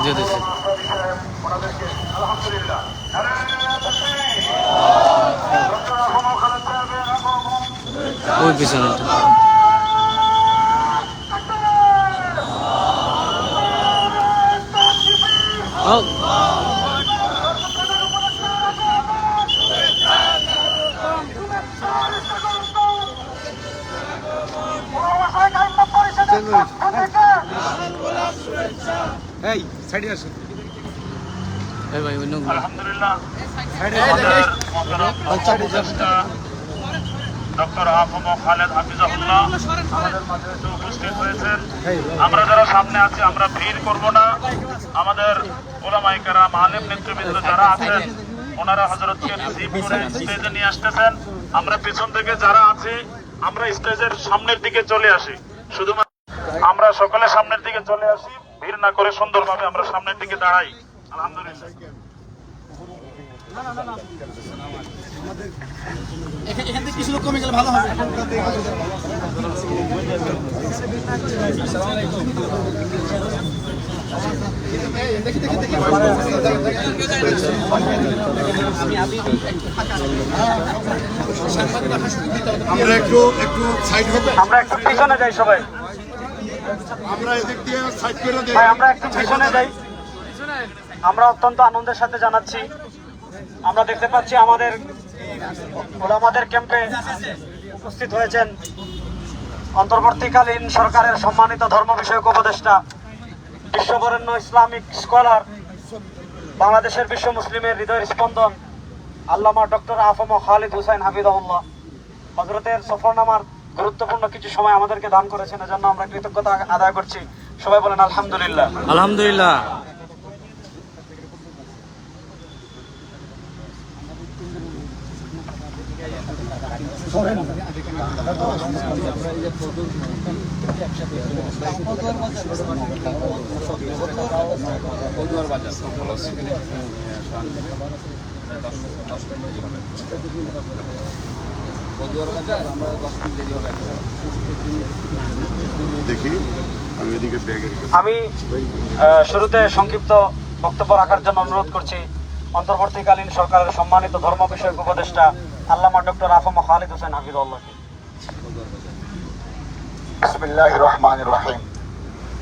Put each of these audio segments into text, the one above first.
দিয়ে দিয়েছে ওই পিছনেটা। এই সাইডে আসুন। এই ভাই অন্য আলহামদুলিল্লাহ ডক্টর আফম খালেদ হাফিজাহুল্লাহ আমাদের মাঝে এসে উপস্থিত হয়েছেন। আমরা যারা সামনে আছি আমরা ভিড় করব না। আমাদের ওলামায়ে কেরাম আলেম নেতৃবৃন্দ যারা আছেন ওনারা হযরতকে রিসিভ করে স্টেজে নিয়ে আসতেছেন। আমরা পিছন থেকে যারা আছি আমরা স্টেজের সামনের দিকে চলে আসি। শুধুমাত্র আমরা সকলে সামনের দিকে চলে আসি, ভিড় না করে সুন্দরভাবে আমরা সামনের দিকে দাঁড়াই। আলহামদুলিল্লাহ। এখান থেকে কিছু লোক কমে গেলে ভালো হবে। আমরা একটু সাইড হবে, আমরা একটু পিছনে যাই সবাই। আমরা এদিক দিয়ে সাইড করে দেই। ভাই আমরা একটু পিছনে যাই। আমরা অত্যন্ত আনন্দের সাথে জানাচ্ছি, আমরা দেখতে পাচ্ছি আমাদের ওলামাদের ক্যাম্পে উপস্থিত হয়েছেন অন্তর্বর্তীকালীন সরকারের সম্মানিত ধর্ম বিষয়ক উপদেষ্টা, বিশ্ববরেণ্য ইসলামিক স্কলার, বাংলাদেশের বিশ্ব মুসলিমের হৃদয়ের স্পন্দন আল্লামা ডক্টর আফম খালিদ হুসাইন হাফিজাহুল্লাহ হযরতের সফরনামার গুরুত্বপূর্ণ কিছু সময় আমাদেরকে দান করেছেন। এজন্য আমরা কৃতজ্ঞতা আদায় করছি। সবাই বলেন আলহামদুলিল্লাহ। আলহামদুলিল্লাহ। আমি শুরুতে সংক্ষিপ্ত বক্তব্য রাখার জন্য অনুরোধ করছি অন্তর্বর্তীকালীন সরকারের সম্মানিত ধর্ম বিষয়ক উপদেষ্টা আল্লামা ডক্টর আফম খালিদ হোসেন হাফিজাহুল্লাহকে। বিসমিল্লাহির রহমানির রহিম।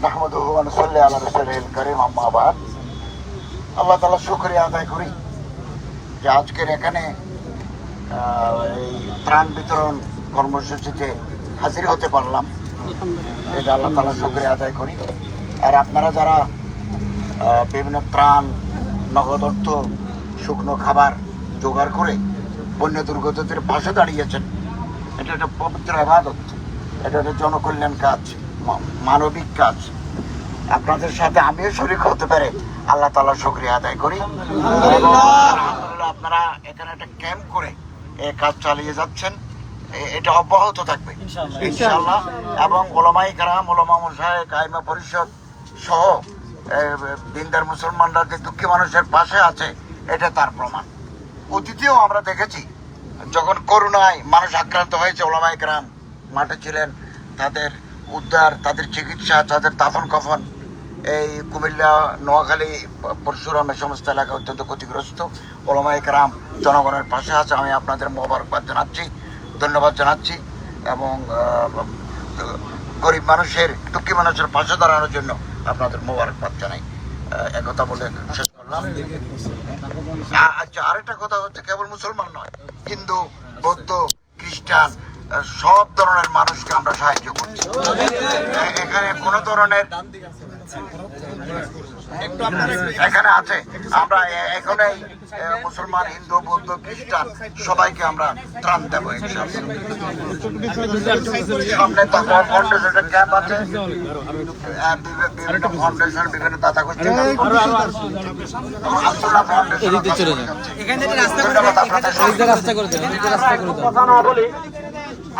নাহমাদুহু ওয়া নুসাল্লি আলা রাসূলিল কারীম, আম্মা বাদ। আল্লাহ তাআলা শুকরিয়া আদায় করি যে আজকের এখানে এই ত্রাণ বিতরণ কর্মসূচিতে হাজির হতে পারলাম। এটা আল্লাহ তাআলা শুকরিয়া আদায় করি। আর আপনারা যারা বিভিন্ন ত্রাণ, নগদ অর্থ, শুকনো খাবার জোগাড় করে বন্যা দুর্গতদের পাশে দাঁড়িয়েছেন, এটা একটা পবিত্র ইবাদত, এটা একটা জনকল্যাণ কাজ, মানবিক কাজ। আপনাদের সাথে আমিও শরীক হতে পারে আল্লাহ তাআলার শুকরিয়া আদায় করি। আলহামদুলিল্লাহ আপনারা এখানে একটা ক্যাম্প করে এই কাজ চালিয়ে যাচ্ছেন, এটা অব্যাহত থাকবে ইনশাআল্লাহ। এবং ওলামায়ে কেরাম, ওলামা মাশায়েখ, আইমা পরিষদ সহ দিনদার মুসলমানরা যে দুঃখী মানুষের পাশে আছে, এটা তার প্রমাণ। অতীতেও আমরা দেখেছি যখন করোনায় মানুষ আক্রান্ত হয়েছে, ওলামায়ে কেরাম মাঠে ছিলেন, তাদের উদ্ধার, তাদের চিকিৎসা, তাদের দাফন কাফন। এই কুমিল্লা, নোয়াখালী, পরশুরাম এই সমস্ত এলাকা অত্যন্ত ক্ষতিগ্রস্ত। ওলামায়ে কেরাম জনগণের পাশে আছে। আমি আপনাদের মোবারকবাদ জানাচ্ছি, ধন্যবাদ জানাচ্ছি এবং গরিব মানুষের, দুঃখী মানুষের পাশে দাঁড়ানোর জন্য আপনাদের মোবারকবাদ জানাই। একথা বলে শেষ করলাম। আচ্ছা, আরেকটা কথা হচ্ছে, কেবল মুসলমান নয়, হিন্দু, বৌদ্ধ, খ্রিস্টান সব ধরনের মানুষকে আমরা সাহায্য করছি। এখানে কোন ধরনের এখানে আছে, আমরা এখনই মুসলমান, হিন্দু, বৌদ্ধ, খ্রিস্টান সবাইকে আমরা ত্রাণ দেবো ইনশাআল্লাহ। সামনে তাকওয়া ফাউন্ডেশনের ক্যাম্প আছে, বিভিন্ন ফাউন্ডেশন, বিভিন্ন দাতা গোষ্ঠী, আব্দুল্লাহ ফাউন্ডেশন। কথা না বলি,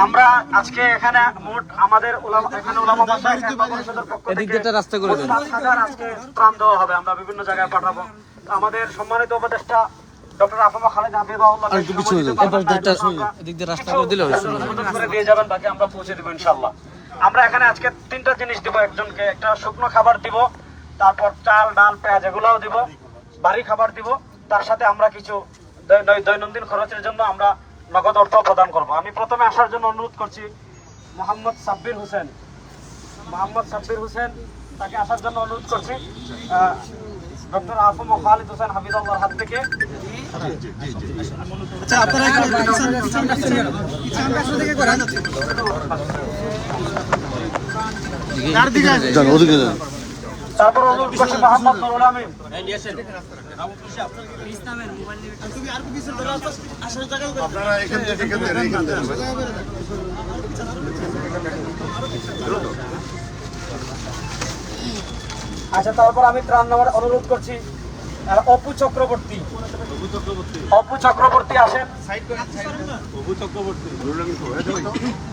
আমরা আজকে এখানে মোট আমাদের এখানে ওলামা মাশায়েখ পরিষদের পক্ষ থেকে রাস্তা করে দেন, আজকে ত্রাণ দেওয়া হবে, আমরা বিভিন্ন জায়গায় পাঠাবো। আমাদের সম্মানিত উপদেষ্টা ডক্টর আফম খালেদ হাফিজাহুল্লাহ দিয়ে যাবেন, বাকি আমরা পৌঁছে দেবো ইনশাআল্লাহ। আমরা এখানে আজকে তিনটা জিনিস দিব একজনকে। একটা শুকনো খাবার দিব, তারপর চাল ডাল পেঁয়াজ এগুলোও দিব, ভারী খাবার দিব। তার সাথে আমরা কিছু দৈনন্দিন খরচের জন্য আমরা নগদ অর্থ প্রদান করব। আমি প্রথমে আসার জন্য অনুরোধ করছি মোহাম্মদ সাব্বির হোসেন, তাকে আসার জন্য অনুরোধ করছি। ডক্টর আফম খালিদ হোসেন হাফিজাল্লাহর হাত থেকে। তারপর অনুরোধ করছি মোহাম্মদ নুরুল আমিন। আপনারা এখান থেকে আচ্ছা, তারপর আমি ত্রাণ নেওয়ার অনুরোধ করছি অপু চক্রবর্তী আসেন।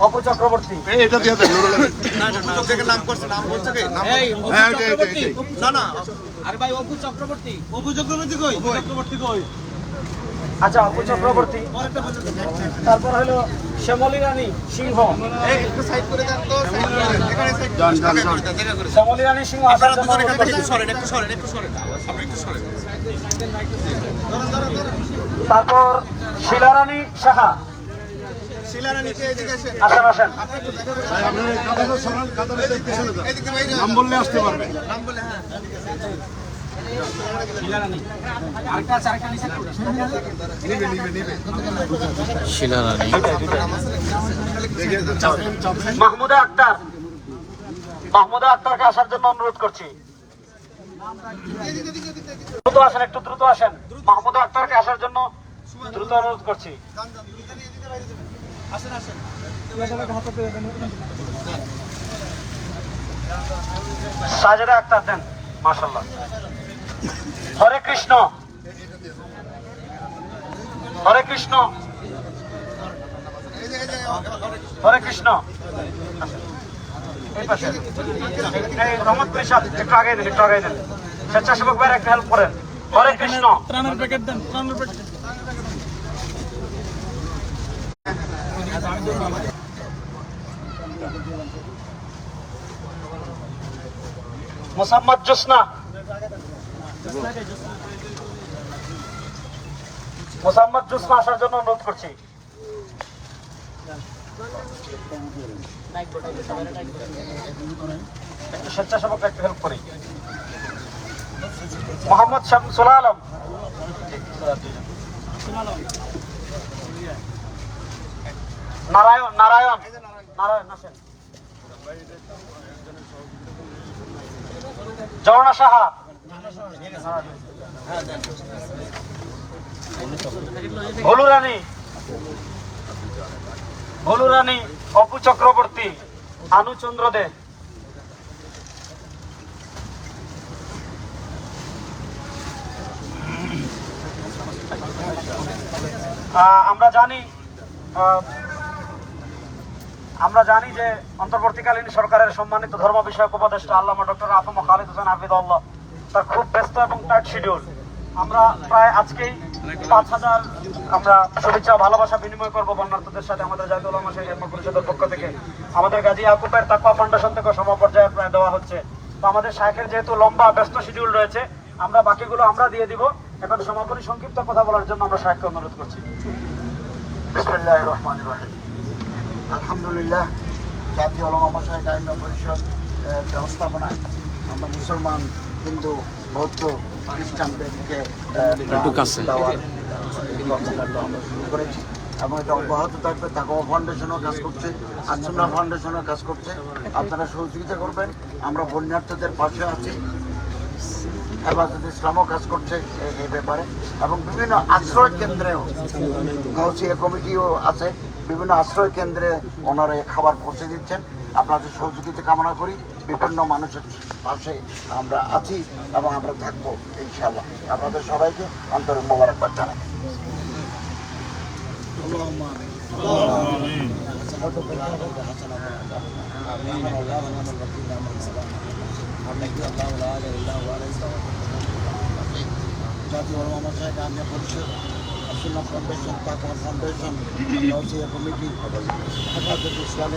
অপু চক্রবর্তী এটা দিয়ে দেন আচ্ছা, অপু চক্রবর্তী। তারপর হলো শ্যামলী রানী সিংহ। শ্যামলী রানী সিংহ আসার জন্য অনুরোধ করছি। তারপর শিলারানী সাহা। আসেন। নাম বললে আসতে পারবে। শিলা রানী, মাহমুদা আক্তারকে আসার জন্য অনুরোধ করছি। দ্রুত আসেন, একটু দ্রুত আসেন। মাহমুদা আক্তারকে আসার জন্য দ্রুত অনুরোধ করছি। সাজেদা আক্তার দেন, মাশাআল্লাহ। হরে কৃষ্ণ। রহমত প্রিসাদ একটু আগে দেন, স্বেচ্ছাসেবক ভাইয়ের একটা হেল্প করেন। হরে কৃষ্ণ। মোসাম্মদ জোসনা আসার জন্য অনুরোধ করছি। একটু স্বেচ্ছাসেবক একটু হেল্প করি। মোহাম্মদ শামসুল আলম। নারায়ণ আসেন। জর্ণা সাহা। ভোলু রানী, অপু চক্রবর্তী, আনুচন্দ্র দে। আমরা জানি যে অন্তর্বর্তীকালীন সরকারের সম্মানিত ধর্ম বিষয়ক উপদেষ্টা আল্লামা ডক্টর আফম খালিদ হোসেন হাফিজাল্লাহ তার খুব ব্যস্ত এবং টাইট শিডিউল। আমরা প্রায় আজকেই ৫,০০০ আমরা শুভেচ্ছা ভালোবাসা বিনিময় করবো বন্যার্থদের সাথে। আমাদের জাতীয় উলামা পরিষদের পক্ষ থেকে আমাদের গাজী ইয়াকুবের তাকওয়া ফাউন্ডেশন থেকে সমপর্যায়ে প্রায় দেওয়া হচ্ছে। তো আমাদের শায়েখের যেহেতু লম্বা ব্যস্ত শিডিউল রয়েছে, আমরা বাকিগুলো আমরা দিয়ে দিব। এখন সমাপনী সংক্ষিপ্ত কথা বলার জন্য আমরা শায়েখকে অনুরোধ করছি। বিসমিল্লাহির রহমানির রহিম। আলহামদুলিল্লাহ, জাতীয় উলামা মাশায়েখ আইন পরিষদ ব্যবস্থাপনায় আমরা মুসলমান, হিন্দু, বৌদ্ধ, খ্রিস্টানদেরকে শুরু করেছি এবং এটা অব্যাহত থাকবে। তাকওয়া ফাউন্ডেশনও কাজ করছে, আসুন্নাহ ফাউন্ডেশনও কাজ করছে। আপনারা সহযোগিতা করবেন। আমরা বন্যার্থদের পাশে আছি। হেফাজত ইসলামও কাজ করছে এই ব্যাপারে এবং বিভিন্ন আশ্রয় কেন্দ্রেও গাউসিয়া কমিটিও আছে। বিভিন্ন আশ্রয় কেন্দ্রে ওনারা খাবার পৌঁছে দিচ্ছেন। আপনাদের সহযোগিতা কামনা করি। বিভিন্ন মানুষের পাশে আমরা আছি এবং আমরা থাকবো ইনশাআল্লাহ। আপনাদের সবাইকে আন্তরিক মোবারকবাদ জানাই। জাতীয় উলামা মাশায়েখ আইন পরিষদ, আসুন্নাহ ফাউন্ডেশন, তাকওয়া ফাউন্ডেশন, গাউসিয়া কমিটি, হেফাজত ইসলাম